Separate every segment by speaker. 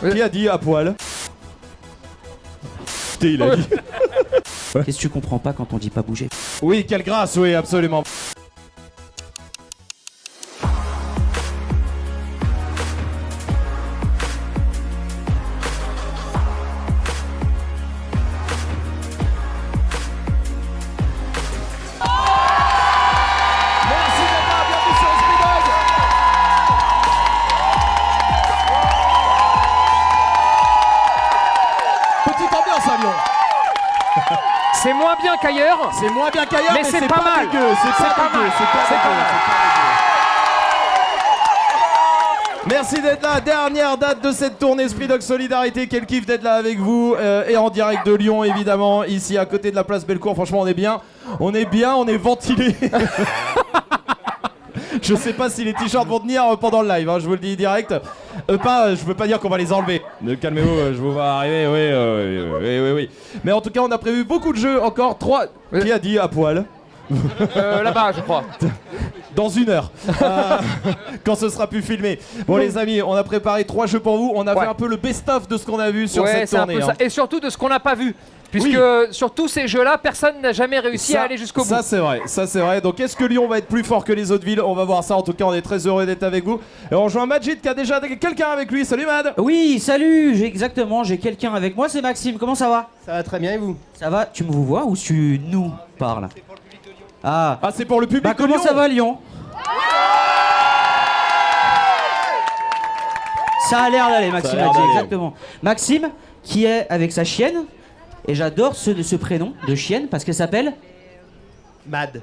Speaker 1: Qui a dit à poil? Il a dit.
Speaker 2: Qu'est-ce que tu comprends pas quand on dit pas bouger?
Speaker 1: Oui, quelle grâce, oui, absolument. Merci d'être là, bienvenue sur Esprit Dog. Petite ambiance à Lyon.
Speaker 3: C'est moins bien qu'ailleurs.
Speaker 1: C'est moins bien qu'ailleurs,
Speaker 3: Mais c'est pas mal.
Speaker 1: dégueu. C'est pas
Speaker 3: pas
Speaker 1: dégueu.
Speaker 3: mal.
Speaker 1: C'est pas
Speaker 3: C'est pas
Speaker 1: dégueu.
Speaker 3: mal.
Speaker 1: C'est pas dégueu. Merci d'être là. Dernière date de cette tournée Esprit Dog Solidarité. Quel kiff d'être là avec vous. Et en direct de Lyon, évidemment. Ici, à côté de la place Bellecour. Franchement, on est bien. On est bien, on est ventilé. Je sais pas si les t-shirts vont tenir pendant le live, hein, je vous le dis direct. Je veux pas dire qu'on va les enlever. Calmez-vous, je vous vois arriver, oui. Mais en tout cas, on a prévu beaucoup de jeux, encore 3. Qui a dit à poil?
Speaker 3: Là-bas, je crois.
Speaker 1: Dans 1 heure, quand ce sera plus filmé. Bon les amis, on a préparé 3 jeux pour vous. On a fait un peu le best-of de ce qu'on a vu sur cette
Speaker 3: c'est un
Speaker 1: tournée.
Speaker 3: peu ça. Et surtout de ce qu'on n'a pas vu. Puisque sur tous ces jeux-là, personne n'a jamais réussi à aller jusqu'au bout.
Speaker 1: Ça c'est vrai, Donc est-ce que Lyon va être plus fort que les autres villes? On va voir ça, en tout cas on est très heureux d'être avec vous. Et on rejoint Majid qui a déjà quelqu'un avec lui. Salut Mad.
Speaker 2: Oui, salut, j'ai quelqu'un avec moi, c'est Maxime, comment ça va?
Speaker 4: Ça va très bien et vous?
Speaker 2: Ça va, tu me vois ou tu nous parles? Ah,
Speaker 1: c'est pour le public de
Speaker 2: comment
Speaker 1: Lyon.
Speaker 2: ça va Lyon? Ça a l'air d'aller, Maxime a dit, exactement. Maxime, qui est avec sa chienne, et j'adore ce prénom de chienne parce qu'elle s'appelle
Speaker 4: Mad.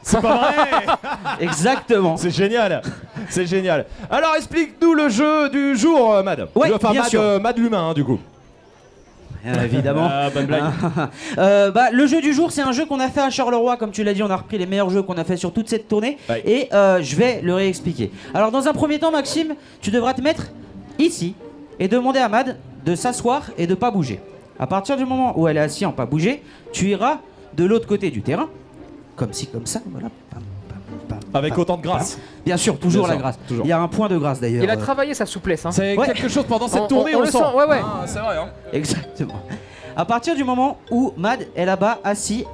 Speaker 1: C'est pas vrai.
Speaker 2: Exactement.
Speaker 1: C'est génial. C'est génial. Alors explique-nous le jeu du jour, Mad.
Speaker 2: Ouais,
Speaker 1: Enfin,
Speaker 2: bien sûr.
Speaker 1: Mad l'humain, hein, du coup.
Speaker 2: Évidemment.
Speaker 1: Bonne blague.
Speaker 2: Le jeu du jour, c'est un jeu qu'on a fait à Charleroi. Comme tu l'as dit, on a repris les meilleurs jeux qu'on a fait sur toute cette tournée.
Speaker 1: Ouais.
Speaker 2: Et je vais le réexpliquer. Alors, dans un premier temps, Maxime, tu devras te mettre ici et demander à Mad de s'asseoir et de pas bouger. À partir du moment où elle est assise en pas bouger, tu iras de l'autre côté du terrain. Comme ci, comme ça. Voilà.
Speaker 1: Avec autant de grâce.
Speaker 2: Bien sûr, toujours
Speaker 1: Bien
Speaker 2: la
Speaker 1: sûr,
Speaker 2: grâce.
Speaker 1: toujours.
Speaker 2: Il y a un point de grâce d'ailleurs.
Speaker 3: Il a travaillé sa souplesse. Hein.
Speaker 1: C'est quelque chose pendant cette tournée,
Speaker 3: on
Speaker 1: on
Speaker 3: le
Speaker 1: sent.
Speaker 3: sent. Ouais.
Speaker 1: Ah, c'est vrai, hein.
Speaker 2: Exactement. À partir du moment où Mad est là-bas assise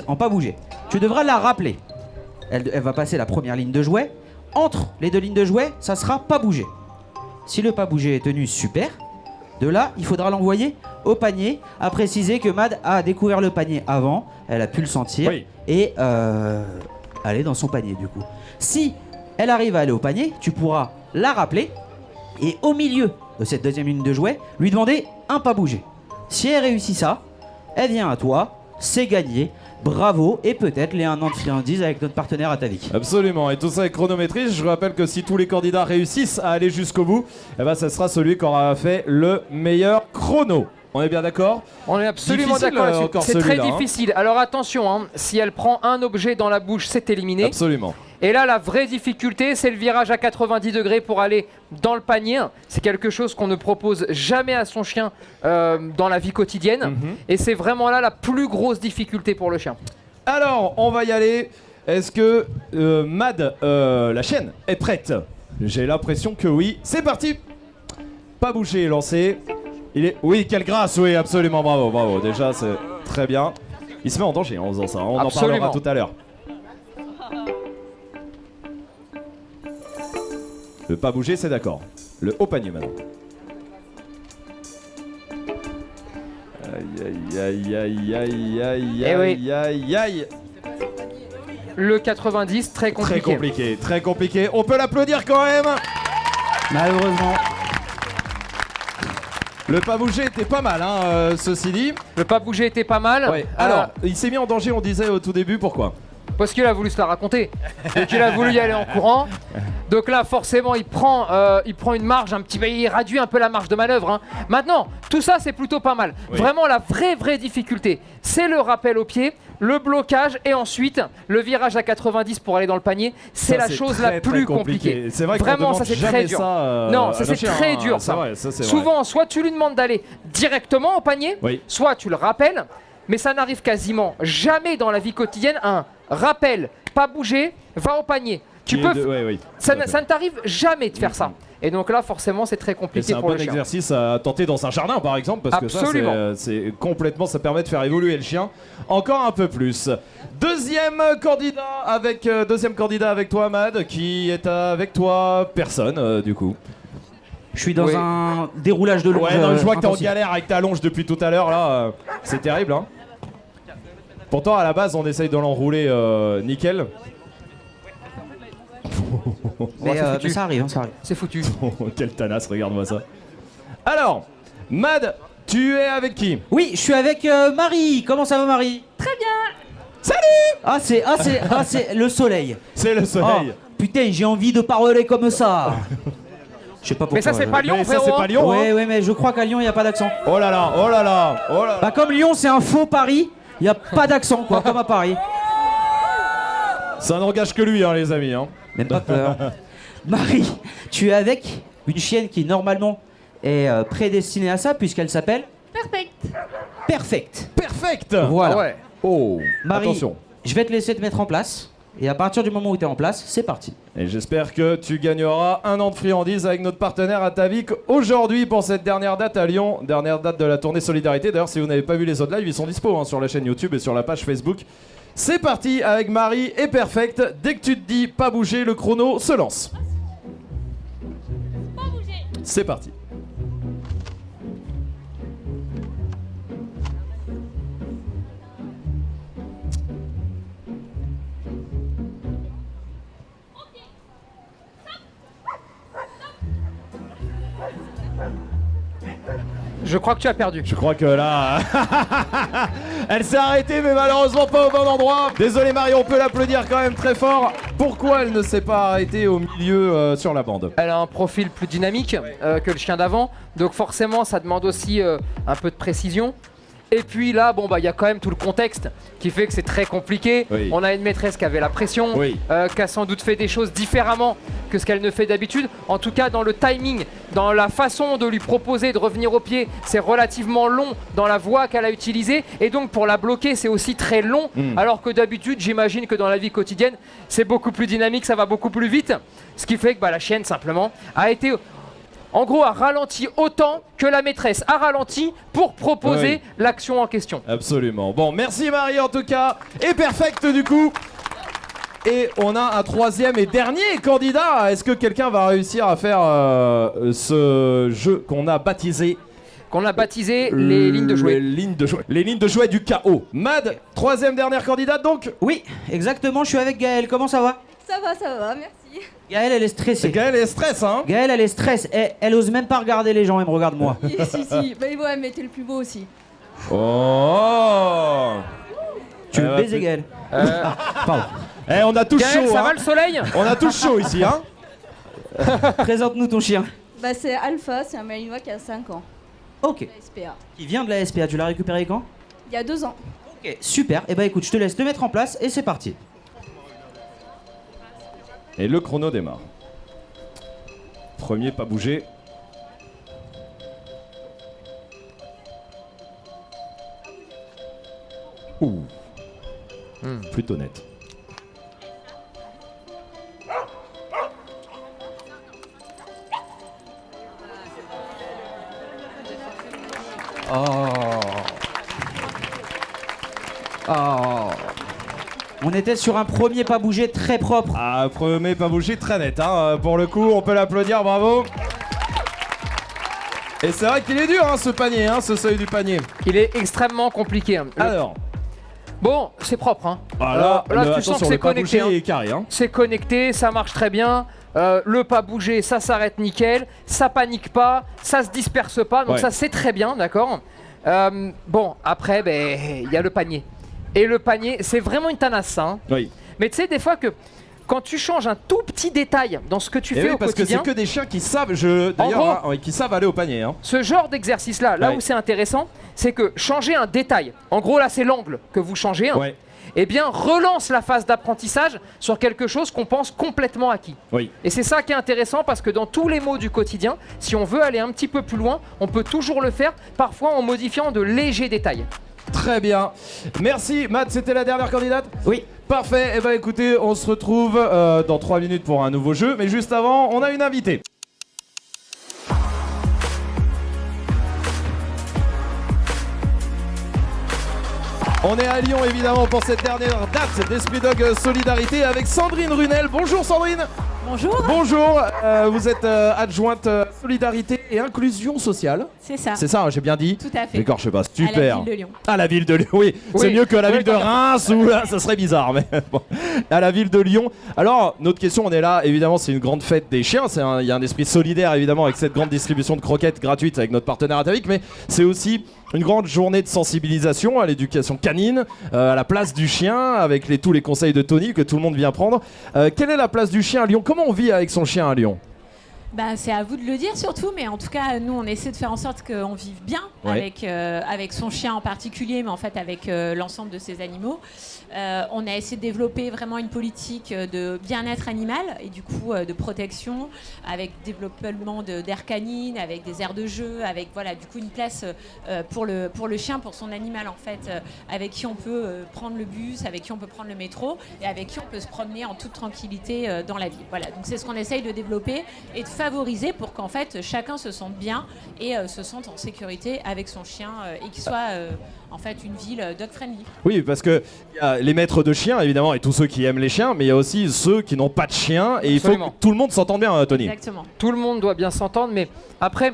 Speaker 2: en pas bouger, tu devras la rappeler. Elle va passer la première ligne de jouet. Entre les 2 lignes de jouet, ça sera pas bouger. Si le pas bouger est tenu, super. De là, il faudra l'envoyer au panier. À préciser que Mad a découvert le panier avant, elle a pu le sentir et aller dans son panier du coup. Si elle arrive à aller au panier, tu pourras la rappeler et au milieu de cette deuxième ligne de jouet, lui demander un pas bouger. Si elle réussit ça, elle vient à toi, c'est gagné, bravo, et peut-être les 1 an de friandises avec notre partenaire Atavik.
Speaker 1: Absolument, et tout ça est chronométrie. Je rappelle que si tous les candidats réussissent à aller jusqu'au bout, eh ben, ça sera celui qui aura fait le meilleur chrono. On est bien d'accord?
Speaker 3: On est absolument d'accord là-dessus. C'est très difficile. Alors attention, hein, si elle prend un objet dans la bouche, c'est éliminé.
Speaker 1: Absolument.
Speaker 3: Et là, la vraie difficulté, c'est le virage à 90 degrés pour aller dans le panier. C'est quelque chose qu'on ne propose jamais à son chien dans la vie quotidienne. Et c'est vraiment là la plus grosse difficulté pour le chien.
Speaker 1: Alors, on va y aller. Est-ce que Mad, la chienne, est prête? J'ai l'impression que oui. C'est parti. Pas bouger, lancé. Oui, quelle grâce, oui, absolument, bravo. Déjà, c'est très bien. Il se met en danger en faisant ça. On en parlera tout à l'heure. Le pas bouger, c'est d'accord. Le haut panier maintenant. Aïe.
Speaker 3: Le 90, très compliqué.
Speaker 1: Très compliqué. On peut l'applaudir quand même.
Speaker 2: Malheureusement.
Speaker 1: Le pas bouger était pas mal, hein, ceci dit.
Speaker 3: Le pas bouger était pas mal.
Speaker 1: Ouais. Alors, il s'est mis en danger, on disait au tout début, pourquoi?
Speaker 3: Parce qu'il a voulu se la raconter. Et qu'il a voulu y aller en courant. Donc là, forcément, il prend une marge un petit peu, il réduit un peu la marge de manœuvre. Hein. Maintenant, tout ça, c'est plutôt pas mal. Oui. Vraiment, la vraie difficulté, c'est le rappel au pied, le blocage et ensuite le virage à 90 pour aller dans le panier. C'est la chose la plus compliquée.
Speaker 1: C'est vrai que
Speaker 3: vraiment, ça c'est très dur. Non, ça c'est très dur. Ça.
Speaker 1: Vrai, ça
Speaker 3: souvent, soit tu lui demandes d'aller directement au panier, soit tu le rappelles. Mais ça n'arrive quasiment jamais dans la vie quotidienne. Un rappel, pas bouger, va au panier. Tu peux.
Speaker 1: Oui.
Speaker 3: Ça ne t'arrive jamais de faire ça. Et donc là, forcément, c'est très
Speaker 1: Et
Speaker 3: compliqué
Speaker 1: c'est un
Speaker 3: pour
Speaker 1: bon
Speaker 3: le chien.
Speaker 1: exercice à tenter dans un jardin par exemple parce
Speaker 3: Absolument.
Speaker 1: que ça c'est complètement, ça permet de faire évoluer le chien encore un peu plus. Deuxième candidat avec toi Mad, qui est avec toi personne du coup.
Speaker 2: Je suis dans
Speaker 3: Oui.
Speaker 2: un déroulage de longe.
Speaker 1: Ouais, non, je vois que t'es en
Speaker 2: intensif.
Speaker 1: galère avec ta longe depuis tout à l'heure là, c'est terrible hein. Pourtant à la base on essaye de l'enrouler nickel.
Speaker 2: Mais ça arrive, ça arrive.
Speaker 3: C'est foutu.
Speaker 1: Quelle tanasse, regarde-moi ça. Alors, Mad, tu es avec qui?
Speaker 2: Oui, je suis avec Marie. Comment ça va, Marie?
Speaker 5: Très bien.
Speaker 1: Salut!
Speaker 2: C'est le soleil.
Speaker 1: C'est le
Speaker 2: Oh,
Speaker 1: soleil.
Speaker 2: putain, j'ai envie de parler comme ça. Je sais pas pourquoi.
Speaker 3: Mais ça, c'est pas Lyon,
Speaker 1: Mais ça c'est
Speaker 3: frérot.
Speaker 1: pas Lyon hein.
Speaker 2: Ouais, mais je crois qu'à Lyon, il n'y a pas d'accent.
Speaker 1: Oh là là, oh là là, oh là là.
Speaker 2: Bah, comme Lyon, c'est un faux Paris, il n'y a pas d'accent, quoi, comme à Paris.
Speaker 1: Ça n'engage que lui hein les amis hein.
Speaker 2: Même pas peur. Marie, tu es avec une chienne qui, normalement, est prédestinée à ça, puisqu'elle s'appelle
Speaker 5: Perfect.
Speaker 2: Perfect.
Speaker 1: Perfect.
Speaker 2: Voilà.
Speaker 3: Ah ouais.
Speaker 1: Oh,
Speaker 2: Marie,
Speaker 1: attention.
Speaker 2: je vais te laisser te mettre en place. Et à partir du moment où tu es en place, c'est parti.
Speaker 1: Et j'espère que tu gagneras un an de friandises avec notre partenaire Atavik aujourd'hui pour cette dernière date à Lyon, dernière date de la tournée Solidarité. D'ailleurs, si vous n'avez pas vu les autres lives, ils sont dispo hein, sur la chaîne YouTube et sur la page Facebook. C'est parti avec Marie et Perfect. Dès que tu te dis pas bouger, le chrono se lance.
Speaker 5: Pas bouger.
Speaker 1: C'est parti.
Speaker 3: Je crois que tu as perdu.
Speaker 1: Je crois que là, elle s'est arrêtée mais malheureusement pas au bon endroit. Désolé Marie, on peut l'applaudir quand même très fort. Pourquoi elle ne s'est pas arrêtée au milieu sur la bande?
Speaker 3: Elle a un profil plus dynamique que le chien d'avant, donc forcément ça demande aussi un peu de précision. Et puis là, bon bah il y a quand même tout le contexte qui fait que c'est très compliqué.
Speaker 1: Oui.
Speaker 3: On a une maîtresse qui avait la pression,
Speaker 1: Oui.
Speaker 3: qui a sans doute fait des choses différemment que ce qu'elle ne fait d'habitude. En tout cas, dans le timing, dans la façon de lui proposer de revenir au pied, c'est relativement long dans la voie qu'elle a utilisée. Et donc pour la bloquer, c'est aussi très long. Alors que d'habitude, j'imagine que dans la vie quotidienne, c'est beaucoup plus dynamique, ça va beaucoup plus vite. Ce qui fait que bah, la chienne, simplement, a été... En gros, a ralenti autant que la maîtresse a ralenti pour proposer
Speaker 1: Oui.
Speaker 3: l'action en question.
Speaker 1: Absolument. Bon, merci Marie en tout cas. Et Perfect du coup. Et on a un troisième et dernier candidat. Est-ce que quelqu'un va réussir à faire ce jeu qu'on a baptisé
Speaker 3: Qu'on a baptisé les lignes de jouet.
Speaker 1: Les lignes de jouet du chaos. Mad, troisième dernière candidate donc.
Speaker 2: Oui, exactement, je suis avec Gaëlle. Comment ça va?
Speaker 5: Ça va, merci.
Speaker 2: Gaëlle, elle est stressée.
Speaker 1: Gaëlle est stress hein.
Speaker 2: Gaëlle, elle est stress. Elle ose même pas regarder les gens, elle me regarde moi.
Speaker 5: si. Bah ouais, mais t'es le plus beau aussi.
Speaker 1: Oh.
Speaker 2: Tu veux baiser Gaëlle? Pardon.
Speaker 1: Eh, on a tous
Speaker 3: Gaël,
Speaker 1: chaud
Speaker 3: ça
Speaker 1: hein.
Speaker 3: va le soleil?
Speaker 1: On a tous chaud ici hein.
Speaker 2: Présente-nous ton chien.
Speaker 5: Bah c'est Alpha, c'est un Malinois qui a 5 ans.
Speaker 2: Ok.
Speaker 5: La SPA.
Speaker 2: Qui vient de la SPA, tu l'as récupéré quand?
Speaker 5: Il y a 2 ans.
Speaker 2: Ok, super. Et bah écoute, je te laisse te mettre en place et c'est parti.
Speaker 1: Et le chrono démarre. Premier, pas bouger. Ouh. Plutôt net.
Speaker 2: Oh. On était sur un premier pas bouger très propre.
Speaker 1: Ah, premier, pas bouger, très net. Hein. Pour le coup, on peut l'applaudir, bravo. Et c'est vrai qu'il est dur hein, ce panier, hein, ce seuil du panier.
Speaker 3: Il est extrêmement compliqué. hein.
Speaker 1: Alors,
Speaker 3: Bon, c'est propre. Hein.
Speaker 1: là,
Speaker 3: là
Speaker 1: le-
Speaker 3: tu sens que
Speaker 1: attention,
Speaker 3: c'est
Speaker 1: le pas
Speaker 3: connecté.
Speaker 1: bouger
Speaker 3: hein.
Speaker 1: est carré. Hein.
Speaker 3: C'est connecté, ça marche très bien. Le pas bouger, ça s'arrête nickel. Ça panique pas, ça se disperse pas. Donc
Speaker 1: Ouais.
Speaker 3: ça, c'est très bien, d'accord. Bon, après, ben, il y a le panier. Et le panier, c'est vraiment une tanasse, ça. hein.
Speaker 1: Oui.
Speaker 3: Mais tu sais, des fois que quand tu changes un tout petit détail dans ce que tu
Speaker 1: Et
Speaker 3: fais
Speaker 1: oui,
Speaker 3: au
Speaker 1: parce que
Speaker 3: quotidien,
Speaker 1: c'est que des chiens qui savent,
Speaker 3: En gros-
Speaker 1: qui savent aller au panier. Hein.
Speaker 3: ce genre d'exercice-là, là
Speaker 1: Ouais.
Speaker 3: où c'est intéressant, c'est que changer un détail, en gros là c'est l'angle que vous changez, hein,
Speaker 1: Ouais.
Speaker 3: eh bien relance la phase d'apprentissage sur quelque chose qu'on pense complètement acquis.
Speaker 1: Oui.
Speaker 3: Et c'est ça qui est intéressant parce que dans tous les mots du quotidien, si on veut aller un petit peu plus loin, on peut toujours le faire, parfois en modifiant de légers détails.
Speaker 1: Très bien. Merci, Matt, c'était la dernière candidate.
Speaker 2: Oui.
Speaker 1: Parfait, et bah écoutez, on se retrouve dans 3 minutes pour un nouveau jeu, mais juste avant, on a une invitée. On est à Lyon évidemment pour cette dernière date d'Esprit Dog Solidarité avec Sandrine Runel. Bonjour Sandrine.
Speaker 6: Bonjour.
Speaker 1: Bonjour, vous êtes adjointe Solidarité et Inclusion Sociale.
Speaker 6: C'est ça.
Speaker 1: C'est ça, hein, j'ai bien dit.
Speaker 6: Tout à fait.
Speaker 1: D'accord, je sais pas,
Speaker 6: À
Speaker 1: super.
Speaker 6: la ville de Lyon.
Speaker 1: À la ville de Lyon, oui. C'est mieux que la ville de Reims ou là, ça serait bizarre, mais bon. À la ville de Lyon. Alors, notre question, on est là, évidemment, c'est une grande fête des chiens. Il y a un esprit solidaire, évidemment, avec cette grande distribution de croquettes gratuites avec notre partenaire Atavik, mais c'est aussi une grande journée de sensibilisation à l'éducation canine, à la place du chien, avec tous les conseils de Tony que tout le monde vient prendre. Quelle est la place du chien à Lyon? Comment on vit avec son chien à Lyon?
Speaker 6: Bah, c'est à vous de le dire surtout, mais en tout cas, nous, on essaie de faire en sorte qu'on vive bien avec son chien en particulier, mais en fait avec l'ensemble de ses animaux. On a essayé de développer vraiment une politique de bien-être animal et du coup de protection, avec développement d'aires canines, avec des aires de jeu, avec voilà, du coup une place pour le chien, pour son animal en fait, avec qui on peut prendre le bus, avec qui on peut prendre le métro et avec qui on peut se promener en toute tranquillité dans la ville. Voilà, donc c'est ce qu'on essaye de développer et de favoriser pour qu'en fait chacun se sente bien et se sente en sécurité avec son chien et qu'il soit en fait une ville dog friendly.
Speaker 1: Oui, parce que y a les maîtres de chiens évidemment et tous ceux qui aiment les chiens, mais il y a aussi ceux qui n'ont pas de chien et
Speaker 3: Absolument.
Speaker 1: il faut que tout le monde s'entende bien, Tony.
Speaker 6: Exactement.
Speaker 3: Tout le monde doit bien s'entendre, mais après,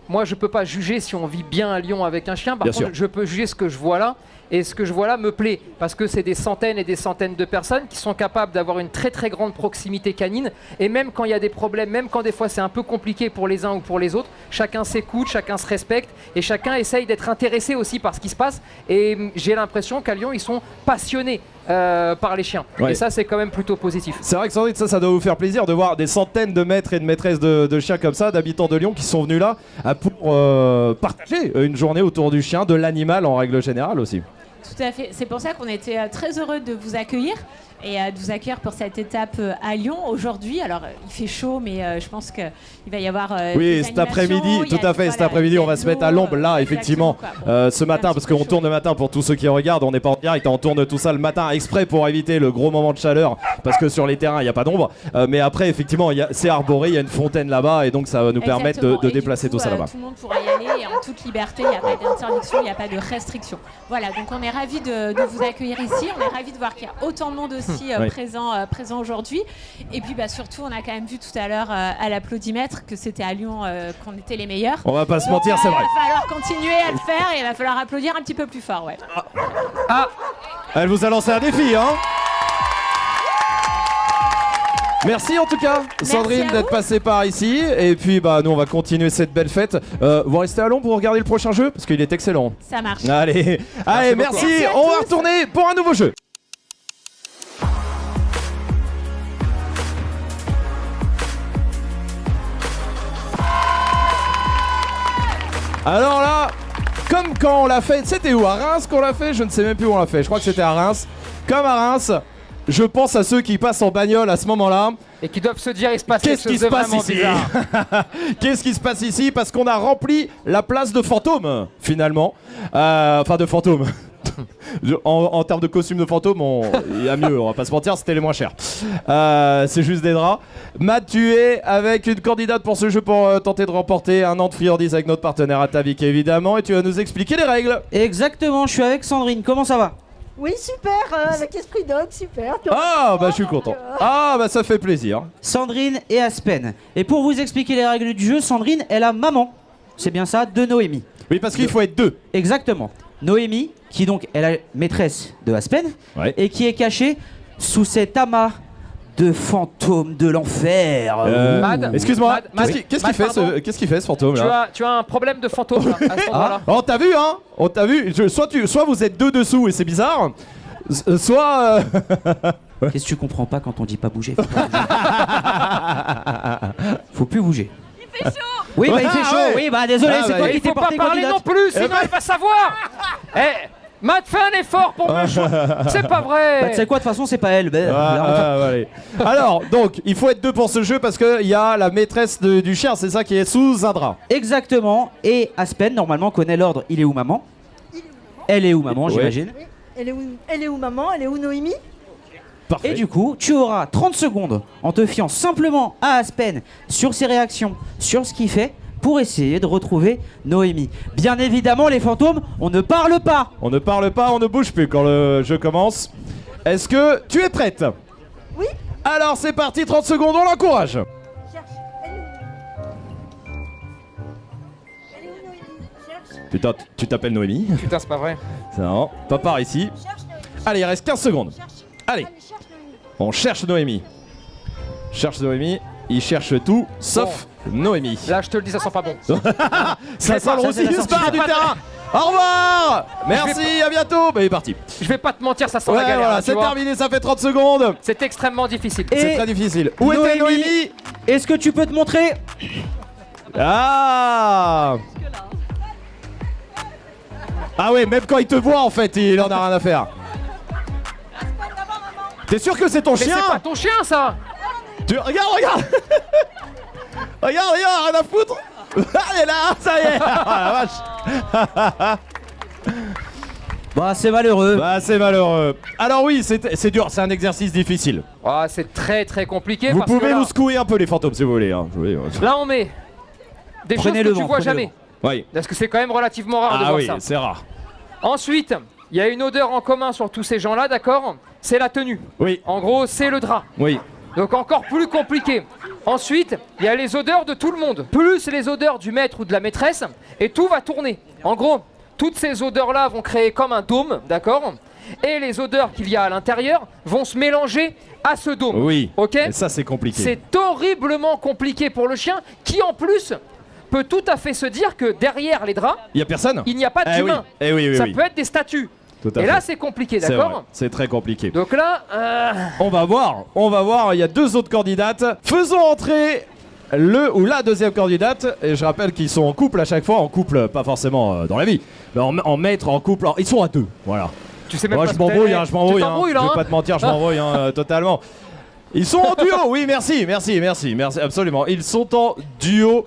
Speaker 3: moi je peux pas juger si on vit bien à Lyon avec un chien. Par
Speaker 1: Bien
Speaker 3: contre,
Speaker 1: sûr.
Speaker 3: je peux juger ce que je vois là. Et ce que je vois là me plaît, parce que c'est des centaines et des centaines de personnes qui sont capables d'avoir une très très grande proximité canine. Et même quand il y a des problèmes, même quand des fois c'est un peu compliqué pour les uns ou pour les autres, chacun s'écoute, chacun se respecte et chacun essaye d'être intéressé aussi par ce qui se passe. Et j'ai l'impression qu'à Lyon, ils sont passionnés par les chiens.
Speaker 1: Ouais.
Speaker 3: Et ça, c'est quand même plutôt positif.
Speaker 1: C'est vrai que Sandrine, ça doit vous faire plaisir de voir des centaines de maîtres et de maîtresses de chiens comme ça, d'habitants de Lyon qui sont venus là pour partager une journée autour du chien, de l'animal en règle générale aussi.
Speaker 6: Tout à fait. C'est pour ça qu'on était très heureux de vous accueillir et de vous accueillir pour cette étape à Lyon aujourd'hui. Alors, il fait chaud, mais je pense qu'il va y avoir.
Speaker 1: Oui,
Speaker 6: des
Speaker 1: cet
Speaker 6: animations.
Speaker 1: après-midi,
Speaker 6: Il y a-
Speaker 1: tout à fait,
Speaker 6: voilà,
Speaker 1: cet après-midi, on va
Speaker 6: il y a
Speaker 1: se mettre à
Speaker 6: de l'eau,
Speaker 1: l'ombre là, effectivement,
Speaker 6: exactement, quoi. Bon,
Speaker 1: ce matin,
Speaker 6: un
Speaker 1: parce
Speaker 6: petit peu
Speaker 1: qu'on
Speaker 6: chaud.
Speaker 1: tourne le matin pour tous ceux qui regardent, on n'est pas en direct, on tourne tout ça le matin exprès pour éviter le gros moment de chaleur, parce que sur les terrains, il n'y a pas d'ombre. Mais après, effectivement, c'est arboré, il y a une fontaine là-bas, et donc ça va nous permettre
Speaker 6: Exactement.
Speaker 1: de
Speaker 6: Et du
Speaker 1: déplacer
Speaker 6: coup,
Speaker 1: tout ça là-bas.
Speaker 6: Tout le monde pourra y aller et en toute liberté, il n'y a pas d'interdiction, il n'y a pas de restriction. Voilà, donc on est ravis de vous accueillir ici, on est ravis de voir qu'il y a autant de monde aussi
Speaker 1: Oui.
Speaker 6: présent aujourd'hui. Et puis bah, surtout, on a quand même vu tout à l'heure à l'applaudimètre que c'était à Lyon qu'on était les meilleurs.
Speaker 1: On va pas se
Speaker 6: Donc,
Speaker 1: mentir, c'est vrai.
Speaker 6: Il va falloir continuer à le faire et il va falloir applaudir un petit peu plus fort. Ouais.
Speaker 3: Ah,
Speaker 1: Elle vous a lancé un défi, hein? Merci en tout cas,
Speaker 6: Merci
Speaker 1: Sandrine,
Speaker 6: à
Speaker 1: d'être
Speaker 6: vous.
Speaker 1: passée par ici. Et puis, bah, nous, on va continuer cette belle fête. Vous restez à Lyon pour regarder le prochain jeu parce qu'il est excellent.
Speaker 6: Ça marche.
Speaker 1: Allez,
Speaker 3: beaucoup.
Speaker 1: merci.
Speaker 6: Merci à
Speaker 1: On va
Speaker 6: tous.
Speaker 1: retourner pour un nouveau jeu. Alors là, comme quand on l'a fait, c'était où? À Reims qu'on l'a fait? Je ne sais même plus où on l'a fait. Je crois que c'était à Reims. Comme à Reims, je pense à ceux qui passent en bagnole à ce moment-là.
Speaker 3: et qui doivent se dire, il se passe quelque
Speaker 1: Qu'est-ce qui
Speaker 3: chose
Speaker 1: se
Speaker 3: de
Speaker 1: passe
Speaker 3: vraiment
Speaker 1: ici?
Speaker 3: bizarre.
Speaker 1: Qu'est-ce qui se passe ici? Parce qu'on a rempli la place de fantômes, finalement. Enfin, de fantômes. En termes de costume de fantôme, il y a mieux, on va pas se mentir, c'était les moins chers. C'est juste des draps. Matt, tu es avec une candidate pour ce jeu pour tenter de remporter un an de friandise avec notre partenaire Atavik, évidemment, et tu vas nous expliquer les règles.
Speaker 2: Exactement, je suis avec Sandrine, comment ça va?
Speaker 7: Oui, super, avec Esprit Dog, super.
Speaker 1: Ah, bah je suis content. Ah, bah ça fait plaisir.
Speaker 2: Sandrine et Aspen. Et pour vous expliquer les règles du jeu, Sandrine est la maman, c'est bien ça, de Noémie.
Speaker 1: Oui, parce qu'il faut être deux.
Speaker 2: Exactement. Noémie, qui donc est la maîtresse de Aspen,
Speaker 1: Ouais.
Speaker 2: et qui est cachée sous cet amas de fantômes de l'enfer.
Speaker 3: Mad,
Speaker 1: Excuse-moi,
Speaker 3: Mad,
Speaker 1: qu'est-ce qu'il fait ce fantôme là?
Speaker 3: tu as un problème de fantôme là, à ce moment-là.
Speaker 1: Oh, t'as vu, hein? On t'a vu. Soit vous êtes deux dessous et c'est bizarre, soit.
Speaker 2: Qu'est-ce que tu comprends pas quand on dit pas bouger? Faut plus bouger. Il fait chaud. Oui, bah il fait chaud.
Speaker 1: ouais.
Speaker 2: Oui, bah désolé,
Speaker 1: Ah,
Speaker 2: c'est
Speaker 1: bah,
Speaker 2: toi
Speaker 3: Il
Speaker 2: qui t'es
Speaker 3: faut pas
Speaker 2: porté
Speaker 3: parler non
Speaker 2: candidate.
Speaker 3: plus, sinon il va savoir. Eh, Matt, fais un effort pour me jouer. C'est pas vrai.
Speaker 2: Bah, tu sais quoi, de toute façon, c'est pas elle.
Speaker 1: Allez. Alors, donc, il faut être deux pour ce jeu parce qu'il y a la maîtresse du chien, c'est ça qui est sous un drap.
Speaker 2: Exactement. Et Aspen, normalement, connaît l'ordre. Il est où, maman? Elle est où, maman,
Speaker 1: Ouais.
Speaker 2: j'imagine?
Speaker 7: Elle est où maman? Elle est où Noémie?
Speaker 1: Parfait.
Speaker 2: Et du coup, tu auras 30 secondes en te fiant simplement à Aspen sur ses réactions, sur ce qu'il fait, pour essayer de retrouver Noémie. Bien évidemment, les fantômes, on ne parle pas.
Speaker 1: On ne parle pas, on ne bouge plus quand le jeu commence. Est-ce que tu es prête?
Speaker 7: Oui.
Speaker 1: Alors c'est parti, 30 secondes, on l'encourage.
Speaker 7: Cherche. Elle est où Noémie? Cherche.
Speaker 1: Putain, tu t'appelles Noémie?
Speaker 3: Putain, c'est pas vrai.
Speaker 1: Non, pas par ici.
Speaker 7: Cherche Noémie.
Speaker 1: Allez, il reste 15 secondes.
Speaker 7: Cherche.
Speaker 1: Allez,
Speaker 7: Allez, cherche Noémie.
Speaker 1: on cherche Noémie. Cherche Noémie, il cherche tout, sauf Noémie.
Speaker 3: Là, je te le dis, ça sent pas bon.
Speaker 1: Ça sent le
Speaker 2: ça,
Speaker 1: roussi,
Speaker 2: c'est la
Speaker 1: il se
Speaker 2: sortie.
Speaker 1: barre du terrain. Au revoir. Merci, à bientôt. Bah il est parti.
Speaker 3: Je vais pas te mentir, ça sent
Speaker 1: Ouais,
Speaker 3: la galère.
Speaker 1: voilà,
Speaker 3: là, tu
Speaker 1: c'est
Speaker 3: vois.
Speaker 1: terminé, ça fait 30 secondes.
Speaker 3: C'est extrêmement difficile.
Speaker 2: Et
Speaker 1: C'est très difficile. Où était Noémie?
Speaker 2: Est-ce que tu peux te montrer?
Speaker 1: Ah. Ah ouais, même quand il te voit en fait, il en a rien à faire. T'es sûr que c'est ton
Speaker 3: Mais
Speaker 1: chien?
Speaker 3: c'est pas ton chien, ça.
Speaker 1: Regarde. Regarde, rien à foutre. Elle est là, ça y est. Ah, la vache.
Speaker 2: Bah, c'est malheureux.
Speaker 1: Bah c'est malheureux. Alors oui, c'est dur, c'est un exercice difficile.
Speaker 3: Ah, c'est très très compliqué.
Speaker 1: Vous
Speaker 3: parce que
Speaker 1: pouvez
Speaker 3: là,
Speaker 1: vous secouer un peu les fantômes si vous voulez. Hein.
Speaker 3: Là, on met des choses
Speaker 2: Prenez
Speaker 3: que
Speaker 2: le
Speaker 3: tu
Speaker 2: vent,
Speaker 3: vois
Speaker 2: prenez le
Speaker 3: jamais.
Speaker 1: Oui.
Speaker 3: Parce que c'est quand même relativement rare de
Speaker 1: Ah
Speaker 3: voir
Speaker 1: oui,
Speaker 3: ça.
Speaker 1: c'est rare.
Speaker 3: Ensuite, il y a une odeur en commun sur tous ces gens-là, d'accord? C'est la tenue.
Speaker 1: Oui,
Speaker 3: En gros, c'est le drap.
Speaker 1: oui.
Speaker 3: Donc encore plus compliqué. Ensuite, il y a les odeurs de tout le monde, plus les odeurs du maître ou de la maîtresse, et tout va tourner. En gros, toutes ces odeurs-là vont créer comme un dôme, d'accord? Et les odeurs qu'il y a à l'intérieur vont se mélanger à ce dôme.
Speaker 1: Oui.
Speaker 3: Ok?
Speaker 1: Et ça c'est compliqué.
Speaker 3: C'est horriblement compliqué pour le chien, qui en plus peut tout à fait se dire que derrière les draps,
Speaker 1: Il y a personne?
Speaker 3: il n'y a pas
Speaker 1: Eh oui.
Speaker 3: d'humain.
Speaker 1: Eh oui, oui,
Speaker 3: Ça
Speaker 1: oui.
Speaker 3: peut être des statues.
Speaker 1: Tout à
Speaker 3: Et
Speaker 1: fait.
Speaker 3: là, c'est compliqué,
Speaker 1: C'est vrai,
Speaker 3: d'accord?
Speaker 1: c'est très compliqué.
Speaker 3: Donc là,
Speaker 1: On va voir, il y a deux autres candidates. Faisons entrer le ou la deuxième candidate. Et je rappelle qu'ils sont en couple à chaque fois, en couple, pas forcément dans la vie, mais en maître, en couple. Ils sont à deux, voilà.
Speaker 3: tu sais même
Speaker 1: Moi
Speaker 3: pas
Speaker 1: je
Speaker 3: ce que
Speaker 1: m'embrouille,
Speaker 3: t'es-
Speaker 1: hein, je m'embrouille.
Speaker 3: Tu t'embrouilles, là,
Speaker 1: Je vais
Speaker 3: hein.
Speaker 1: pas te mentir, je m'embrouille totalement. Ils sont en duo, oui, merci, absolument. Ils sont en duo.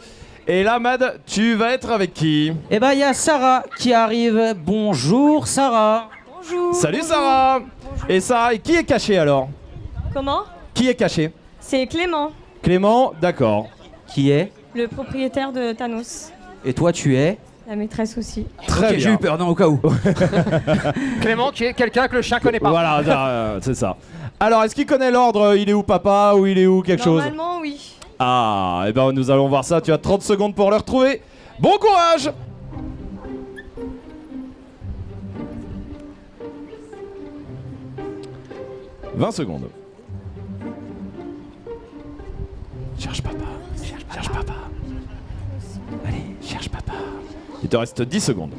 Speaker 1: Et là, Mad, tu vas être avec qui?
Speaker 2: Et bah, il y a Sarah qui arrive. Bonjour, Sarah.
Speaker 7: Bonjour.
Speaker 1: Salut Sarah. Et Sarah, et qui est caché alors?
Speaker 8: Comment?
Speaker 1: Qui est caché?
Speaker 8: C'est Clément,
Speaker 1: Clément, d'accord.
Speaker 2: Qui est?
Speaker 8: le propriétaire de Thanos.
Speaker 2: Et toi, tu es?
Speaker 8: La maîtresse aussi.
Speaker 1: Très
Speaker 2: Ok, j'ai
Speaker 1: bien.
Speaker 2: eu peur, non, au cas où.
Speaker 3: Clément, qui est quelqu'un que le chien connaît pas.
Speaker 1: Voilà, c'est ça. Alors, est-ce qu'il connaît l'ordre? Il est où papa ou il est où quelque chose?
Speaker 8: Normalement, oui.
Speaker 1: Ah, et ben nous allons voir ça. Tu as 30 secondes pour le retrouver. Bon courage! « 20 secondes. Cherche papa. Cherche papa. Allez, cherche papa. Il te reste 10 secondes.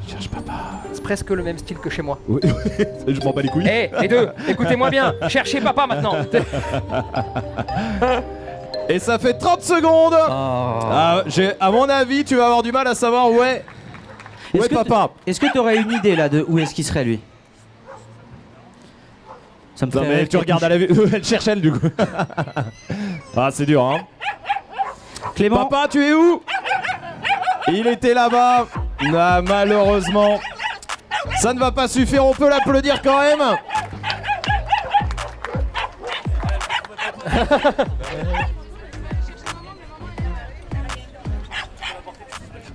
Speaker 1: Cherche papa.
Speaker 3: C'est presque le même style que chez moi.
Speaker 1: Oui, je m'en bats les couilles.
Speaker 3: Eh, les deux, écoutez-moi bien. Cherchez papa maintenant.
Speaker 1: Et ça fait 30 secondes. Ah, à mon avis, tu vas avoir du mal à savoir où est
Speaker 2: Est-ce que
Speaker 1: papa.
Speaker 2: Est-ce que tu aurais une idée là de où est-ce qu'il serait lui? Ça me
Speaker 1: Non
Speaker 2: fait
Speaker 1: mais
Speaker 2: rêver
Speaker 1: tu regardes à la vue, elle cherche elle du coup. Ah c'est dur hein.
Speaker 2: Clément.
Speaker 1: Papa tu es où? Il était là-bas. Ah, malheureusement. Ça ne va pas suffire, on peut l'applaudir quand même.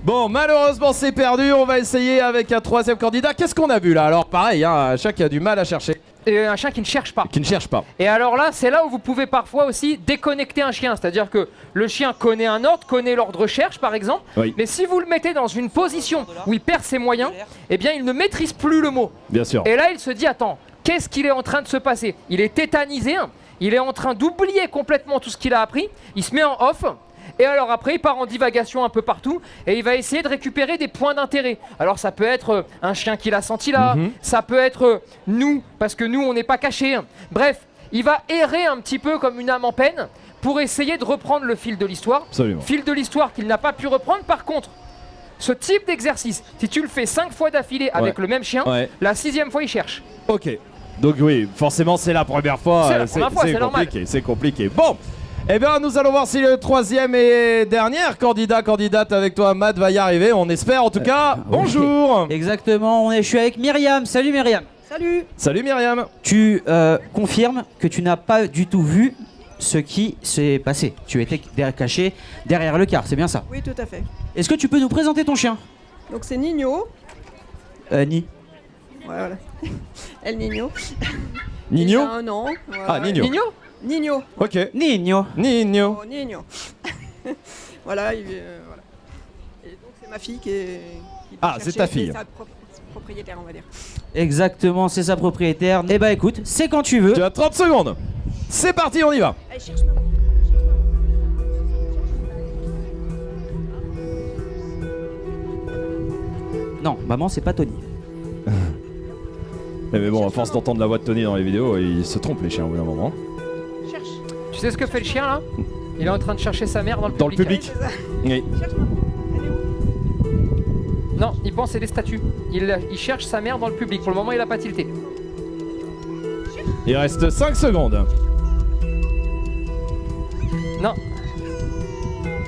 Speaker 1: Bon, malheureusement c'est perdu, on va essayer avec un troisième candidat. Qu'est-ce qu'on a vu là? Alors pareil, hein, un chat qui a du mal à chercher,
Speaker 3: Et un chien qui ne cherche pas.
Speaker 1: qui ne cherche pas.
Speaker 3: Et alors là, c'est là où vous pouvez parfois aussi déconnecter un chien. C'est-à-dire que le chien connaît un ordre, connaît l'ordre recherche par exemple.
Speaker 1: Oui.
Speaker 3: Mais si vous le mettez dans une position où il perd ses moyens, eh bien il ne maîtrise plus le mot.
Speaker 1: Bien sûr.
Speaker 3: Et là, il se dit, attends, qu'est-ce qu'il est en train de se passer? Il est tétanisé, hein. Il est en train d'oublier complètement tout ce qu'il a appris. Il se met en off. Et alors après, il part en divagation un peu partout et il va essayer de récupérer des points d'intérêt. Alors ça peut être un chien qu'il a senti là, ça peut être nous, parce que nous, on n'est pas cachés. Bref, il va errer un petit peu comme une âme en peine pour essayer de reprendre le fil de l'histoire.
Speaker 1: Absolument.
Speaker 3: Fil de l'histoire qu'il n'a pas pu reprendre. Par contre, ce type d'exercice, si tu le fais 5 fois d'affilée avec le même chien,
Speaker 1: Ouais.
Speaker 3: la 6e fois, il cherche.
Speaker 1: Ok. Donc oui, forcément c'est la première fois.
Speaker 3: C'est la première fois, c'est normal.
Speaker 1: compliqué, c'est compliqué. Bon, eh bien nous allons voir si le troisième et dernière candidate avec toi, Matt, va y arriver. On espère en tout cas.
Speaker 2: oui.
Speaker 1: Bonjour.
Speaker 2: Exactement, je suis avec Myriam. Salut Myriam.
Speaker 7: Salut.
Speaker 1: Salut Myriam.
Speaker 2: Tu confirmes que tu n'as pas du tout vu ce qui s'est passé. Tu étais caché derrière le car, c'est bien ça?
Speaker 7: Oui, tout à fait.
Speaker 2: Est-ce que tu peux nous présenter ton chien?
Speaker 7: Donc c'est Nino.
Speaker 2: Ni.
Speaker 7: Voilà. El Nino.
Speaker 1: Nino.
Speaker 7: Il a 1 an. Voilà.
Speaker 1: Ah, Nino.
Speaker 3: Nino?
Speaker 7: Nino.
Speaker 1: Ok.
Speaker 2: Nino.
Speaker 1: Nino.
Speaker 7: Oh, Nino. Voilà, voilà. Et donc c'est ma fille qui est. Qui
Speaker 1: Ah,
Speaker 7: cherchait,
Speaker 1: c'est ta fille.
Speaker 7: c'est sa propriétaire, on va dire.
Speaker 2: Exactement, c'est sa propriétaire. Eh bah écoute, c'est quand tu veux.
Speaker 1: Tu as 30 secondes. C'est parti, on y va.
Speaker 7: Allez, cherche maman.
Speaker 2: Non, maman, c'est pas Tony.
Speaker 1: Mais bon, à force d'entendre la voix de Tony dans les vidéos, ils se trompent les chiens au bout d'un moment.
Speaker 7: Cherche.
Speaker 3: Tu sais ce que fait le chien là? Il est en train de chercher sa mère dans le
Speaker 1: Dans le
Speaker 3: public.
Speaker 1: public.
Speaker 7: C'est ça.
Speaker 1: Oui.
Speaker 7: Cherche maman. Elle est où?
Speaker 3: Non, il pense c'est des statues. Il cherche sa mère dans le public. Pour le moment, il a pas tilté.
Speaker 1: Il reste 5 secondes.
Speaker 3: Non,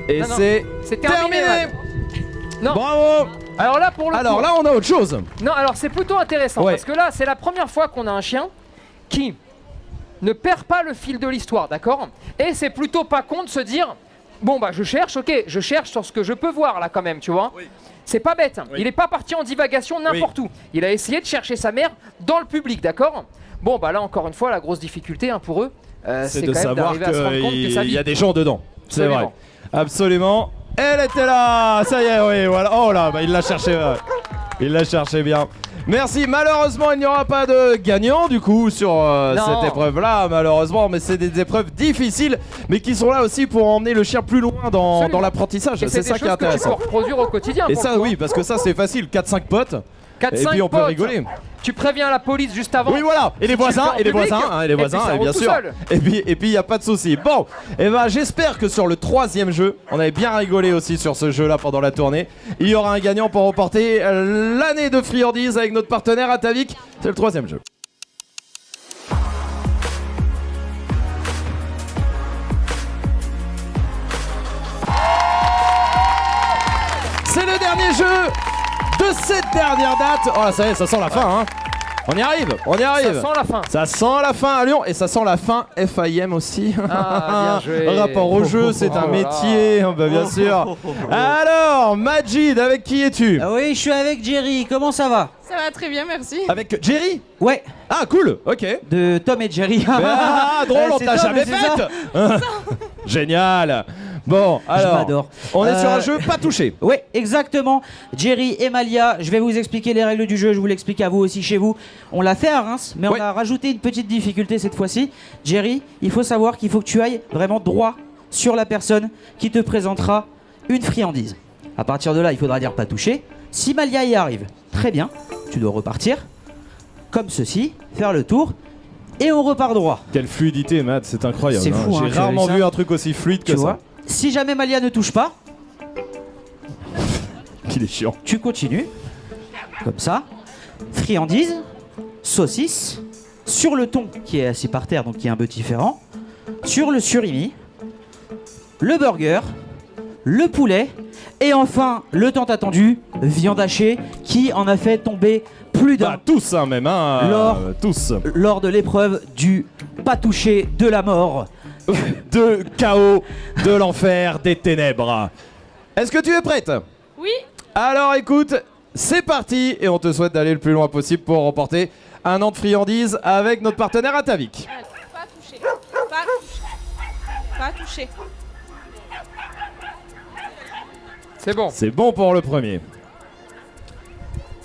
Speaker 1: Et
Speaker 3: Non, non.
Speaker 1: c'est
Speaker 3: c'est terminé. Mad. Non.
Speaker 1: Bravo.
Speaker 3: Alors là, pour le
Speaker 1: Alors
Speaker 3: coup,
Speaker 1: là, on a autre chose.
Speaker 3: non, alors c'est plutôt intéressant
Speaker 1: Ouais.
Speaker 3: parce que là, c'est la première fois qu'on a un chien qui ne perd pas le fil de l'histoire, d'accord? Et c'est plutôt pas con de se dire, bon bah je cherche, ok, je cherche sur ce que je peux voir là quand même, tu vois? C'est pas bête, hein.
Speaker 1: Oui.
Speaker 3: Il est pas parti en divagation n'importe où. Il a essayé de chercher sa mère dans le public, d'accord? Bon bah là encore une fois, la grosse difficulté hein, pour eux,
Speaker 1: C'est
Speaker 3: c'est
Speaker 1: de
Speaker 3: quand même
Speaker 1: savoir
Speaker 3: d'arriver à se rendre compte que sa
Speaker 1: qu'il
Speaker 3: vie.
Speaker 1: y a des gens dedans. C'est vrai.
Speaker 3: Absolument.
Speaker 1: Absolument. Elle était là. Ça y est, oui, voilà. Oh là, bah, il l'a cherché. Il l'a cherché bien. Merci. Malheureusement, il n'y aura pas de gagnant du coup sur
Speaker 3: Non.
Speaker 1: cette épreuve-là, malheureusement. Mais c'est des épreuves difficiles, mais qui sont là aussi pour emmener le chien plus loin dans
Speaker 3: Absolument.
Speaker 1: l'apprentissage.
Speaker 3: Et
Speaker 1: C'est
Speaker 3: des
Speaker 1: ça qui est
Speaker 3: choses que tu
Speaker 1: intéressant.
Speaker 3: peux reproduire au quotidien.
Speaker 1: Et
Speaker 3: pour
Speaker 1: ça,
Speaker 3: le coup,
Speaker 1: oui, parce que ça, c'est facile. 4-5 potes.
Speaker 3: 4,
Speaker 1: Et puis on peut rigoler.
Speaker 3: Tu préviens la police juste avant.
Speaker 1: Oui, voilà. Et les
Speaker 3: Si tu le
Speaker 1: voisins,
Speaker 3: fais en
Speaker 1: et les
Speaker 3: public,
Speaker 1: voisins, hein, et les
Speaker 3: et puis
Speaker 1: voisins,
Speaker 3: ça
Speaker 1: et bien
Speaker 3: roule tout
Speaker 1: sûr.
Speaker 3: seul.
Speaker 1: Et puis, il y a pas de souci. Bon, et ben, j'espère que sur le 3e jeu, on avait bien rigolé aussi sur ce jeu-là pendant la tournée. Il y aura un gagnant pour remporter l'année de friandises avec notre partenaire Atavik. C'est le 3e jeu. C'est le dernier jeu de cette dernière date. Oh là, ça y est, ça sent la fin, hein. On y arrive, on y arrive.
Speaker 3: Ça sent la fin.
Speaker 1: Ça sent la fin à Lyon et ça sent la fin FIM aussi.
Speaker 3: Ah, bien joué.
Speaker 1: Rapport au jeu, c'est un
Speaker 3: Oh là
Speaker 1: métier, bah, bien sûr. Alors, Majid, avec qui es-tu?
Speaker 2: Ah oui, je suis avec Jerry, comment ça va?
Speaker 5: Ça va très bien, merci.
Speaker 1: Avec Jerry?
Speaker 2: Ouais,
Speaker 1: Ah, cool, ok.
Speaker 2: de Tom et Jerry.
Speaker 1: Ah, drôle, on
Speaker 2: C'est
Speaker 1: t'a
Speaker 2: Tom,
Speaker 1: jamais
Speaker 2: c'est
Speaker 1: faite.
Speaker 2: ça.
Speaker 1: Génial. Bon,
Speaker 2: Je
Speaker 1: alors,
Speaker 2: m'adore.
Speaker 1: on est sur un
Speaker 2: Euh,
Speaker 1: jeu pas touché.
Speaker 2: Oui, exactement. Jerry et Malia, je vais vous expliquer les règles du jeu, je vous l'explique à vous aussi chez vous. On l'a fait à Reims, mais
Speaker 1: Ouais.
Speaker 2: on a rajouté une petite difficulté cette fois-ci. Jerry, il faut savoir qu'il faut que tu ailles vraiment droit sur la personne qui te présentera une friandise. À partir de là, il faudra dire pas toucher. Si Malia y arrive, très bien, tu dois repartir comme ceci, faire le tour, et on repart droit.
Speaker 1: Quelle fluidité, Matt, c'est incroyable.
Speaker 2: C'est fou, hein,
Speaker 1: J'ai
Speaker 2: tu as
Speaker 1: rarement
Speaker 2: vu ça
Speaker 1: vu un truc aussi fluide
Speaker 2: Tu
Speaker 1: que
Speaker 2: vois. Si jamais Malia ne touche pas,
Speaker 1: ça. Qu'il est chiant.
Speaker 2: tu continues, comme ça, friandise, saucisse, sur le thon qui est assis par terre, donc qui est un peu différent, sur le surimi, le burger, le poulet, et enfin, le tant attendu, viande hachée, qui en a fait tomber plus d'un
Speaker 1: Bah, tous, hein, même, hein.
Speaker 2: Laure.
Speaker 1: Tous.
Speaker 2: lors de l'épreuve du pas touché de la mort.
Speaker 1: De chaos, de l'enfer, des ténèbres. Est-ce que tu es prête?
Speaker 5: Oui.
Speaker 1: Alors écoute, c'est parti et on te souhaite d'aller le plus loin possible pour remporter un an de friandises avec notre partenaire Atavik.
Speaker 5: Pas touché. Pas touché. Pas touché.
Speaker 3: C'est bon.
Speaker 1: C'est bon pour le premier.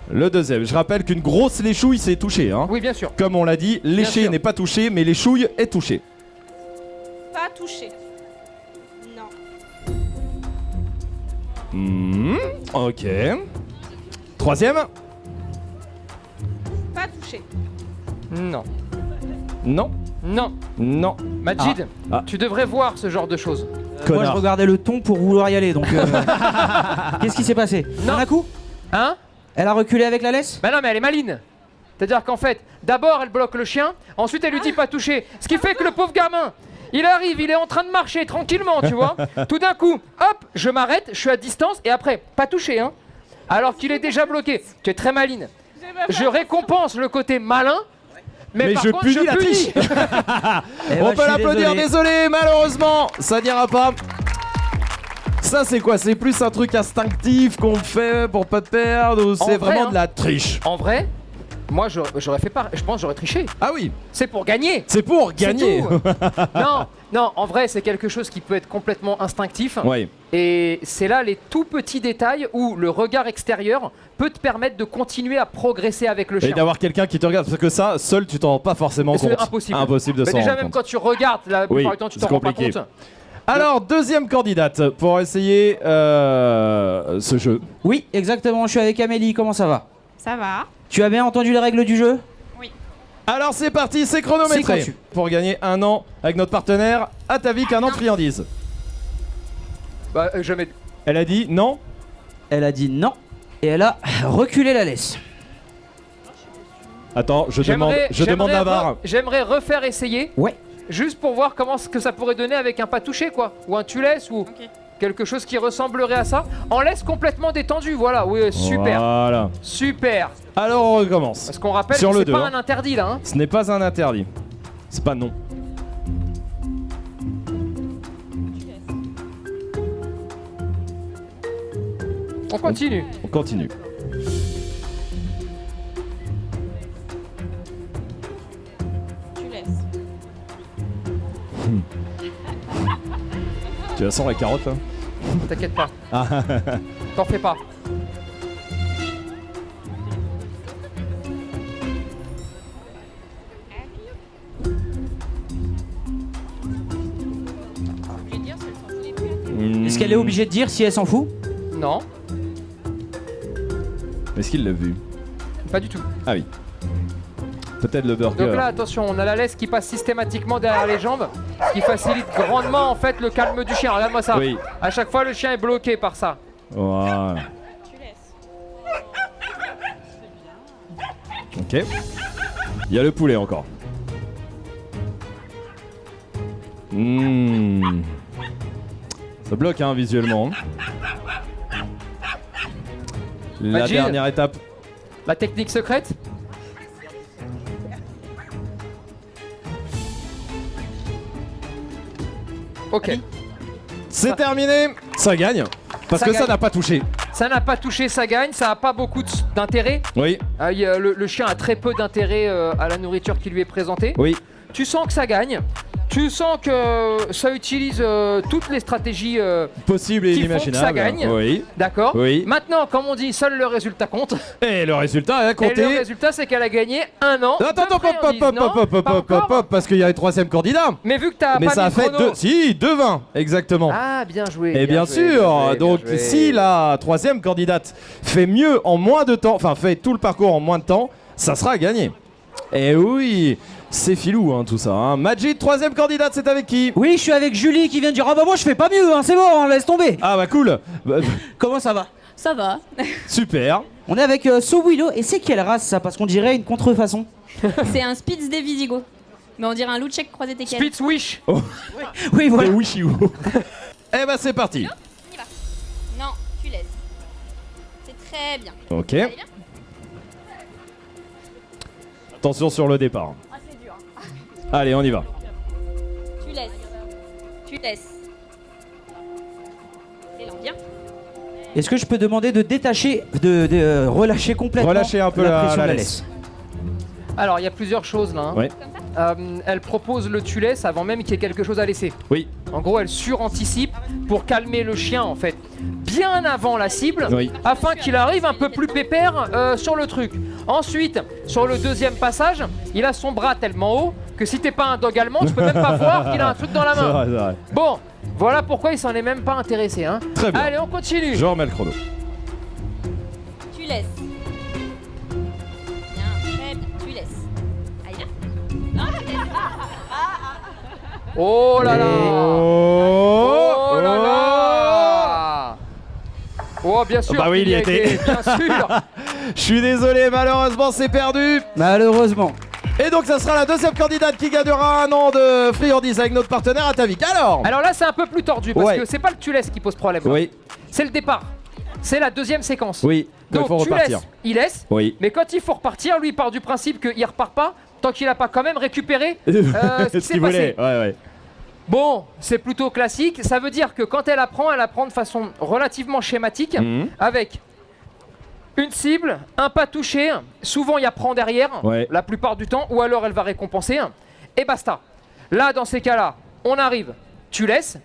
Speaker 1: Le deuxième, je rappelle qu'une grosse léchouille c'est touché, hein.
Speaker 3: Oui, bien sûr.
Speaker 1: Comme on l'a dit, lécher
Speaker 3: sûr.
Speaker 1: n'est pas touché, mais léchouille est touché.
Speaker 5: Pas touché. Non.
Speaker 1: Ok. Troisième.
Speaker 5: Pas touché.
Speaker 3: Non.
Speaker 1: Non.
Speaker 3: Non.
Speaker 1: Non.
Speaker 3: Majid,
Speaker 1: Ah.
Speaker 3: tu devrais voir ce genre de choses.
Speaker 2: Moi, je
Speaker 1: Connard.
Speaker 2: regardais le thon pour vouloir y aller, donc... Qu'est-ce qui s'est passé?
Speaker 3: Non.
Speaker 2: Un coup?
Speaker 3: Hein?
Speaker 2: Elle a reculé avec la laisse?
Speaker 3: Bah non, mais elle est maline. C'est-à-dire qu'en fait, d'abord elle bloque le chien, ensuite elle lui dit pas toucher. Ce qui fait que le pauvre gamin, il arrive, il est en train de marcher tranquillement, tu vois. Tout d'un coup, hop, je m'arrête, je suis à distance et après, pas touché, hein. Alors qu'il est déjà bloqué. Tu es très maline. je récompense le côté malin, mais par
Speaker 1: je
Speaker 3: contre,
Speaker 1: punis
Speaker 3: je
Speaker 1: la
Speaker 3: punis.
Speaker 1: triche.
Speaker 2: Eh
Speaker 1: On
Speaker 2: ben,
Speaker 1: peut
Speaker 2: je suis
Speaker 1: l'applaudir, désolé, malheureusement, ça n'ira pas. Ça c'est quoi? C'est plus un truc instinctif qu'on fait pour pas perdre ou c'est
Speaker 3: vrai,
Speaker 1: vraiment
Speaker 3: hein.
Speaker 1: de la triche?
Speaker 3: En vrai, moi j'aurais fait pas. Je pense que j'aurais triché.
Speaker 1: Ah oui,
Speaker 3: C'est pour gagner.
Speaker 1: c'est pour
Speaker 3: C'est
Speaker 1: gagner.
Speaker 3: tout. Non, en vrai, c'est quelque chose qui peut être complètement instinctif.
Speaker 1: Oui,
Speaker 3: Et c'est là les tout petits détails où le regard extérieur peut te permettre de continuer à progresser avec le
Speaker 1: et
Speaker 3: chien.
Speaker 1: d'avoir quelqu'un qui te regarde, parce que ça, seul tu t'en rends pas forcément
Speaker 3: C'est
Speaker 1: compte.
Speaker 3: impossible.
Speaker 1: Impossible de
Speaker 3: Mais
Speaker 1: s'en
Speaker 3: déjà,
Speaker 1: rendre
Speaker 3: même
Speaker 1: compte.
Speaker 3: quand tu regardes, la
Speaker 1: Oui,
Speaker 3: plupart du temps, tu
Speaker 1: c'est
Speaker 3: t'en rends pas
Speaker 1: compliqué.
Speaker 3: compte.
Speaker 1: Alors, deuxième candidate pour essayer ce jeu.
Speaker 2: Oui, exactement, je suis avec Amélie, comment ça va?
Speaker 5: Ça va.
Speaker 2: Tu as bien entendu les règles du jeu?
Speaker 1: Alors c'est parti, c'est
Speaker 2: C'est
Speaker 1: chronométré
Speaker 2: conçu.
Speaker 1: pour gagner un an avec notre partenaire Atavik, un an de friandise.
Speaker 3: Bah, jamais.
Speaker 1: Elle a dit non.
Speaker 2: Elle a dit non, et elle a reculé la laisse.
Speaker 1: Attends, je demande la VAR.
Speaker 3: J'aimerais refaire essayer.
Speaker 2: Ouais.
Speaker 3: Juste pour voir comment ce que ça pourrait donner avec un pas touché, quoi. Ou un tu laisses, ou quelque chose qui ressemblerait à ça. En laisse complètement détendu, voilà. Oui, super.
Speaker 1: Voilà.
Speaker 3: Super.
Speaker 1: Alors on recommence.
Speaker 3: Parce qu'on rappelle
Speaker 1: Sur
Speaker 3: que
Speaker 1: le
Speaker 3: c'est
Speaker 1: 2,
Speaker 3: pas
Speaker 1: hein.
Speaker 3: un interdit là. Hein.
Speaker 1: Ce n'est pas un interdit. C'est pas non.
Speaker 3: On continue.
Speaker 1: On continue.
Speaker 5: Tu laisses.
Speaker 1: Tu la sens la carotte là?
Speaker 3: T'inquiète pas.
Speaker 1: Ah.
Speaker 3: T'en fais pas.
Speaker 2: Est-ce qu'elle est obligée de dire si elle s'en fout?
Speaker 3: Non,
Speaker 1: Est-ce qu'il l'a vu?
Speaker 3: pas du tout.
Speaker 1: Ah oui. Peut-être le burger.
Speaker 3: Donc là, attention, on a la laisse qui passe systématiquement derrière les jambes, ce qui facilite grandement en fait le calme du chien. Regarde-moi ça.
Speaker 1: Oui.
Speaker 3: À chaque fois, le chien est bloqué par ça.
Speaker 1: Voilà.
Speaker 5: Tu laisses.
Speaker 1: Ok. Il y a le poulet encore. Ça bloque hein, visuellement. La
Speaker 3: Magil.
Speaker 1: dernière étape.
Speaker 3: La technique secrète. Ok.
Speaker 1: C'est terminé. Ça gagne. Parce
Speaker 3: Ça
Speaker 1: que ça
Speaker 3: gagne.
Speaker 1: n'a pas touché.
Speaker 3: Ça n'a pas touché, ça gagne. Ça n'a pas beaucoup d'intérêt.
Speaker 1: Oui.
Speaker 3: Le chien a très peu d'intérêt à la nourriture qui lui est présentée.
Speaker 1: Oui.
Speaker 3: Tu sens que ça gagne. Tu sens que ça utilise toutes les stratégies.
Speaker 1: Possible et
Speaker 3: Qui font que
Speaker 1: inimaginable.
Speaker 3: ça gagne.
Speaker 1: Oui.
Speaker 3: D'accord.
Speaker 1: Oui.
Speaker 3: Maintenant, comme on dit, seul le résultat compte.
Speaker 1: Et le résultat est à
Speaker 3: Et
Speaker 1: compter.
Speaker 3: le résultat, c'est qu'elle a gagné un an.
Speaker 1: Attends,
Speaker 3: de
Speaker 1: hop,
Speaker 3: friandise. Non, pas encore.
Speaker 1: parce qu'il y a le troisième candidat.
Speaker 3: Mais vu que t'as
Speaker 1: Mais
Speaker 3: pas
Speaker 1: ça a
Speaker 3: mis le
Speaker 1: fait
Speaker 3: chrono-
Speaker 1: 2-20, exactement.
Speaker 3: Ah, bien joué.
Speaker 1: Et bien
Speaker 3: joué,
Speaker 1: sûr,
Speaker 3: bien joué,
Speaker 1: donc
Speaker 3: bien joué.
Speaker 1: si la troisième candidate fait mieux en moins de temps, enfin fait tout le parcours en moins de temps, ça sera gagné. Et oui, c'est filou hein, tout ça. Hein. Majid, troisième candidate, c'est avec qui?
Speaker 2: Oui, je suis avec Julie qui vient de dire ah bah moi je fais pas mieux, hein, c'est bon, hein, laisse tomber.
Speaker 1: Ah bah cool. Bah,
Speaker 2: Comment ça va?
Speaker 5: Ça va.
Speaker 1: super.
Speaker 2: On est avec So Willow, et c'est quelle race ça? Parce qu'on dirait une contrefaçon.
Speaker 5: C'est un Spitz des Visigoths. Mais on dirait un loup tchèque croisé teckel.
Speaker 3: Spitz Wish.
Speaker 2: Oui, voilà.
Speaker 1: Et Wishiwo. Eh bah c'est parti.
Speaker 5: Non, tu laisses. C'est très bien.
Speaker 1: Ok.
Speaker 5: Allez, viens.
Speaker 1: Attention sur le départ.
Speaker 5: Ah, c'est dur.
Speaker 1: Allez, on y va.
Speaker 5: Tu laisses. Tu laisses. Élan, viens.
Speaker 2: Est-ce que je peux demander de détacher, de relâcher complètement
Speaker 1: Relâchez un peu
Speaker 2: la
Speaker 1: la
Speaker 2: pression de la
Speaker 1: laisse.
Speaker 2: laisse?
Speaker 3: Alors, il y a plusieurs choses là. Hein.
Speaker 1: Ouais.
Speaker 3: Elle propose le tu laisses avant même qu'il y ait quelque chose à laisser.
Speaker 1: Oui.
Speaker 3: En gros, elle suranticipe pour calmer le chien en fait, bien avant la cible,
Speaker 1: Oui.
Speaker 3: afin qu'il arrive un peu plus pépère sur le truc. Ensuite, sur le deuxième passage, il a son bras tellement haut que si t'es pas un dog allemand, tu peux même pas voir qu'il a un truc dans la
Speaker 1: C'est
Speaker 3: main.
Speaker 1: vrai, c'est vrai.
Speaker 3: Bon, voilà pourquoi il s'en est même pas intéressé. Hein.
Speaker 1: Très bien.
Speaker 3: Allez, on continue.
Speaker 1: Je remets le chrono.
Speaker 5: Tu laisses. Bien, très bien. Tu laisses. Allez, viens. Non, tu laisses.
Speaker 3: Oh là là.
Speaker 1: Oh,
Speaker 3: Oh là là. Oh, bien sûr.
Speaker 1: Bah oui, il y était.
Speaker 3: Bien sûr.
Speaker 1: Je suis désolé, malheureusement c'est perdu.
Speaker 2: Malheureusement.
Speaker 1: Et donc ça sera la deuxième candidate qui gagnera un an de friandise avec notre partenaire Atavik. Alors
Speaker 3: Alors là, c'est un peu plus tordu parce
Speaker 1: Ouais.
Speaker 3: que c'est pas le tu laisses qui pose problème. là.
Speaker 1: Oui,
Speaker 3: C'est le départ. C'est la deuxième séquence.
Speaker 1: oui. Quand il
Speaker 3: Donc
Speaker 1: faut
Speaker 3: tu
Speaker 1: repartir.
Speaker 3: laisses, il laisse,
Speaker 1: Oui.
Speaker 3: mais quand il faut repartir, lui il part du principe qu'il repart pas tant qu'il a pas quand même récupéré ce qui s'est passé.
Speaker 1: Ouais.
Speaker 3: Bon, c'est plutôt classique. Ça veut dire que quand elle apprend de façon relativement schématique,
Speaker 1: Mhm.
Speaker 3: avec une cible, un pas touché, souvent il y a prend derrière,
Speaker 1: Ouais.
Speaker 3: la plupart du temps, ou alors elle va récompenser, et basta. Là, dans ces cas-là, on arrive, tu laisses,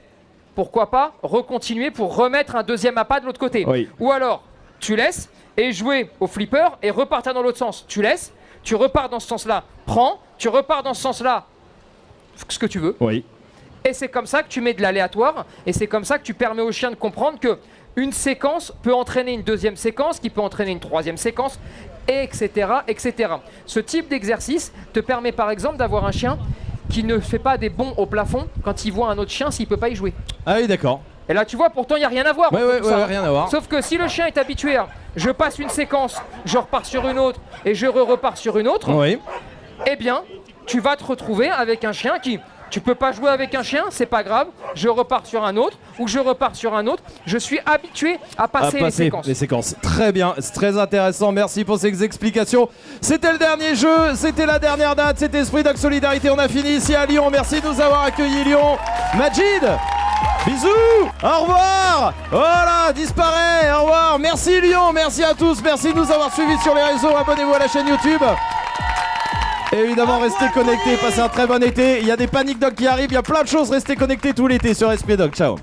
Speaker 3: pourquoi pas recontinuer pour remettre un deuxième appât de l'autre côté.
Speaker 1: Oui.
Speaker 3: Ou alors, tu laisses et jouer au flipper et repartir dans l'autre sens. Tu laisses, tu repars dans ce sens-là, prends, tu repars dans ce sens-là, ce que tu veux.
Speaker 1: Oui.
Speaker 3: Et c'est comme ça que tu mets de l'aléatoire, et c'est comme ça que tu permets au chien de comprendre que une séquence peut entraîner une deuxième séquence, qui peut entraîner une troisième séquence, etc., etc. Ce type d'exercice te permet par exemple d'avoir un chien qui ne fait pas des bonds au plafond quand il voit un autre chien s'il peut pas y jouer.
Speaker 1: Ah oui, d'accord.
Speaker 3: Et là tu vois, pourtant il n'y a rien à voir.
Speaker 1: Ouais,
Speaker 3: entre
Speaker 1: ouais,
Speaker 3: tout ça.
Speaker 1: ouais, rien à voir.
Speaker 3: Sauf que si le chien est habitué à je passe une séquence, je repars sur une autre, et je repars sur une autre,
Speaker 1: Oui.
Speaker 3: eh bien, tu vas te retrouver avec un chien qui... Tu peux pas jouer avec un chien, c'est pas grave, je repars sur un autre, ou je repars sur un autre. Je suis habitué à passer les séquences.
Speaker 1: Très bien, c'est très intéressant. Merci pour ces explications. C'était le dernier jeu, c'était la dernière date, c'était Esprit Dog Solidarité. On a fini ici à Lyon. Merci de nous avoir accueillis, Lyon. Majid, bisous, au revoir. Voilà, disparaît, au revoir. Merci Lyon, merci à tous, merci de nous avoir suivis sur les réseaux. Abonnez-vous à la chaîne YouTube. Et évidemment, restez connectés, passez un très bon été. Il y a des Panic Dog qui arrivent, il y a plein de choses. Restez connectés tout l'été sur Esprit Dog. Ciao.